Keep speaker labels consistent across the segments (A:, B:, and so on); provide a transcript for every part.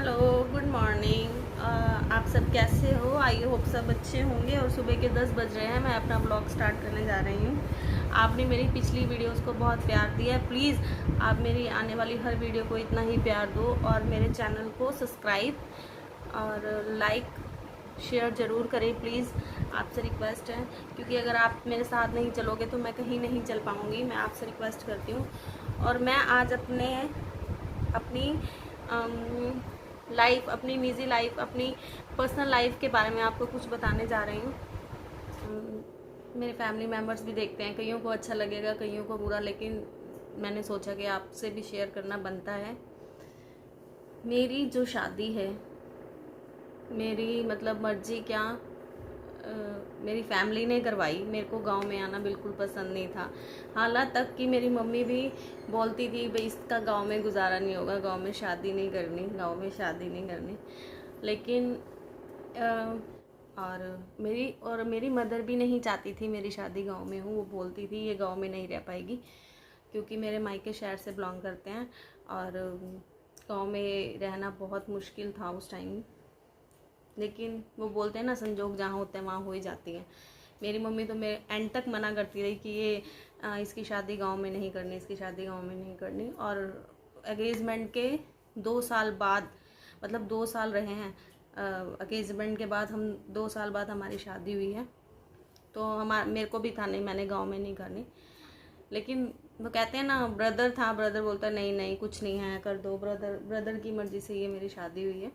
A: Hello, good morning. आप सब कैसे हो? आई होप सब अच्छे होंगे। और सुबह के 10 बज रहे हैं, मैं अपना ब्लॉग स्टार्ट करने जा रही हूँ। आपने मेरी पिछली वीडियोस को बहुत प्यार दिया है। प्लीज़ आप मेरी आने वाली हर वीडियो को इतना ही प्यार दो और मेरे चैनल को सब्सक्राइब और लाइक शेयर ज़रूर करें प्लीज़। आपसे रिक्वेस्ट है, क्योंकि अगर आप मेरे साथ नहीं चलोगे तो मैं कहीं नहीं चल पाऊँगी। मैं आपसे रिक्वेस्ट करती हूँ। और मैं आज अपनी लाइफ, अपनी निजी लाइफ, अपनी पर्सनल लाइफ के बारे में आपको कुछ बताने जा रही हूँ। मेरे फैमिली मेम्बर्स भी देखते हैं, कईयों को अच्छा लगेगा, कईयों को बुरा, लेकिन मैंने सोचा कि आपसे भी शेयर करना बनता है। मेरी जो शादी है, मेरी मतलब मर्जी क्या, मेरी फैमिली ने करवाई। मेरे को गांव में आना बिल्कुल पसंद नहीं था। हालांकि तक कि मेरी मम्मी भी बोलती थी भाई इसका गांव में गुजारा नहीं होगा, गांव में शादी नहीं करनी, गांव में शादी नहीं करनी। लेकिन और मेरी मदर भी नहीं चाहती थी मेरी शादी गांव में हो। वो बोलती थी ये गांव में नहीं रह पाएगी, क्योंकि मेरे मायके शहर से बिलोंग करते हैं और गांव में रहना बहुत मुश्किल था उस टाइम। लेकिन वो बोलते हैं ना, संजोग जहाँ होते हैं वहाँ हो ही जाती है। मेरी मम्मी तो मेरे एंड तक मना करती रही कि ये इसकी शादी गांव में नहीं करनी, इसकी शादी गांव में नहीं करनी। और एंगेजमेंट के 2 साल बाद, मतलब 2 साल रहे हैं एंगेजमेंट के बाद, हम 2 साल बाद हमारी शादी हुई है। तो मेरे को भी था नहीं, मैंने गांव में नहीं करनी। लेकिन वो कहते हैं ना, ब्रदर था, ब्रदर बोलता नहीं नहीं कुछ नहीं है, कर दो। ब्रदर की मर्जी से ये मेरी शादी हुई है।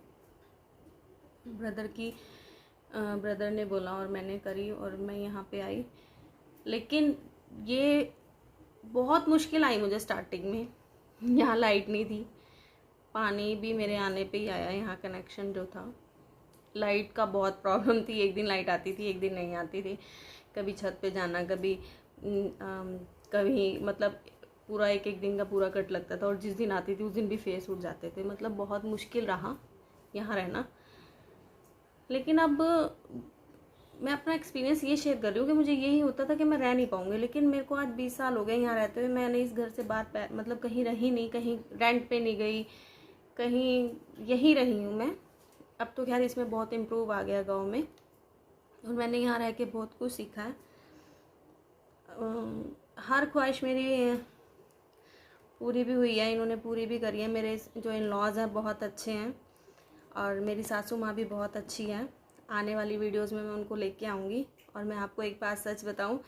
A: ब्रदर ने बोला और मैंने करी और मैं यहाँ पे आई। लेकिन ये बहुत मुश्किल आई मुझे स्टार्टिंग में। यहाँ लाइट नहीं थी, पानी भी मेरे आने पे ही आया। यहाँ कनेक्शन जो था, लाइट का बहुत प्रॉब्लम थी। एक दिन लाइट आती थी, एक दिन नहीं आती थी। कभी छत पे जाना, कभी मतलब पूरा एक दिन का पूरा कट लगता था। और जिस दिन आती थी उस दिन भी फेस उठ जाते थे। मतलब बहुत मुश्किल रहा यहाँ रहना। लेकिन अब मैं अपना एक्सपीरियंस ये शेयर कर रही हूँ कि मुझे यही होता था कि मैं रह नहीं पाऊंगी। लेकिन मेरे को आज 20 साल हो गए यहाँ रहते हुए। मैंने इस घर से बाहर मतलब कहीं रही नहीं, कहीं रेंट पे नहीं गई, कहीं यहीं रही हूँ मैं। अब तो खैर इसमें बहुत इम्प्रूव आ गया गाँव में, और मैंने यहाँ रह के बहुत कुछ सीखा है। हर ख्वाहिश मेरी पूरी भी हुई है, इन्होंने पूरी भी करी है। मेरे जो इन लॉज हैं बहुत अच्छे हैं और मेरी सासू माँ भी बहुत अच्छी है। आने वाली वीडियोस में मैं उनको लेके आऊँगी। और मैं आपको एक बात सच बताऊँ,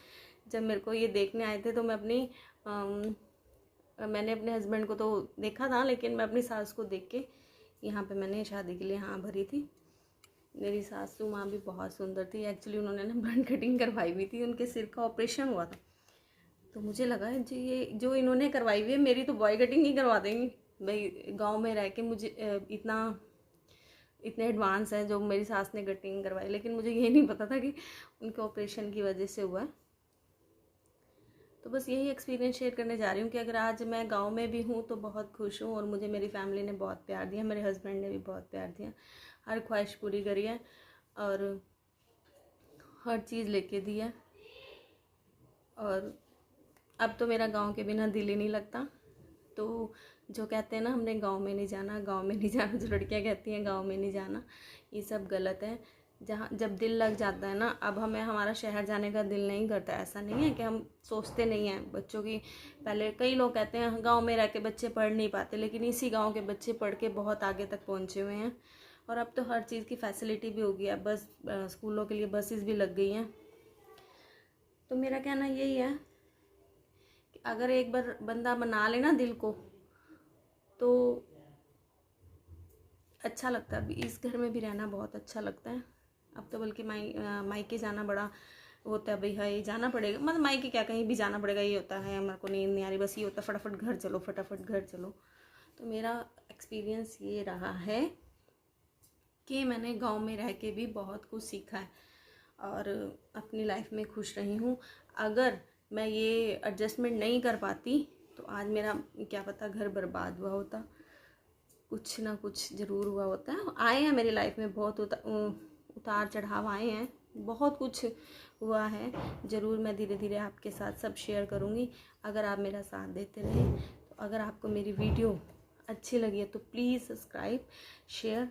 A: जब मेरे को ये देखने आए थे तो मैंने अपने हस्बैंड को तो देखा था, लेकिन मैं अपनी सास को देख के यहाँ पे मैंने शादी के लिए हाँ भरी थी। मेरी सासू माँ भी बहुत सुंदर थी। एक्चुअली उन्होंने ना बन कटिंग करवाई हुई थी, उनके सिर का ऑपरेशन हुआ था। तो मुझे लगा जी ये जो इन्होंने करवाई हुई है, मेरी तो बॉय कटिंग ही करवा देंगी। भाई गांव में रह के मुझे इतने एडवांस है जो मेरी सास ने कटिंग करवाई। लेकिन मुझे ये नहीं पता था कि उनके ऑपरेशन की वजह से हुआ है। तो बस यही एक्सपीरियंस शेयर करने जा रही हूँ कि अगर आज मैं गांव में भी हूँ तो बहुत खुश हूँ। और मुझे मेरी फैमिली ने बहुत प्यार दिया, मेरे हस्बैंड ने भी बहुत प्यार दिया, हर ख्वाहिश पूरी करी है और हर चीज़ लेके दी है। और अब तो मेरा गांव के बिना दिल ही नहीं लगता। तो जो कहते हैं ना हमने गांव में नहीं जाना, गांव में नहीं जाना, जो लड़कियां कहती हैं गांव में नहीं जाना, ये सब गलत है। जहाँ जब दिल लग जाता है ना, अब हमारा शहर जाने का दिल नहीं करता। ऐसा नहीं है कि हम सोचते नहीं हैं बच्चों की। पहले कई लोग कहते हैं गांव में रह के बच्चे पढ़ नहीं पाते, लेकिन इसी गांव के बच्चे पढ़ के बहुत आगे तक पहुंचे हुए हैं। और अब तो हर चीज़ की फैसिलिटी भी हो गई है, बस स्कूलों के लिए बसेस भी लग गई हैं। तो मेरा कहना यही है कि अगर एक बार बंदा बना लेना दिल को, तो अच्छा लगता है। इस घर में भी रहना बहुत अच्छा लगता है। अब तो बल्कि मायके जाना बड़ा होता है, भाई हाय जाना पड़ेगा, मतलब मायके क्या कहीं भी जाना पड़ेगा ये होता है। मेरे को नींद नहीं आ रही, बस ये होता है फटाफट घर चलो, फटाफट घर चलो। तो मेरा एक्सपीरियंस ये रहा है कि मैंने गांव में रह के भी बहुत कुछ सीखा है और अपनी लाइफ में खुश रही हूँ। अगर मैं ये एडजस्टमेंट नहीं कर पाती तो आज मेरा क्या पता घर बर्बाद हुआ होता। कुछ ना कुछ ज़रूर हुआ होता है। आए हैं मेरी लाइफ में बहुत उतार चढ़ाव आए हैं, बहुत कुछ हुआ है। ज़रूर मैं धीरे धीरे आपके साथ सब शेयर करूँगी, अगर आप मेरा साथ देते रहें। तो अगर आपको मेरी वीडियो अच्छी लगी है तो प्लीज़ सब्सक्राइब शेयर,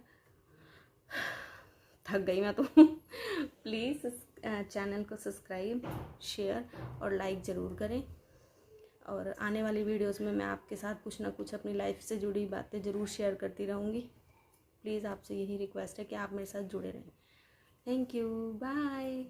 A: थक गई मैं तो प्लीज़ चैनल को सब्सक्राइब शेयर और लाइक ज़रूर करें। और आने वाली वीडियोस में मैं आपके साथ कुछ ना कुछ अपनी लाइफ से जुड़ी बातें ज़रूर शेयर करती रहूँगी। प्लीज़ आपसे यही रिक्वेस्ट है कि आप मेरे साथ जुड़े रहें। Thank you, bye.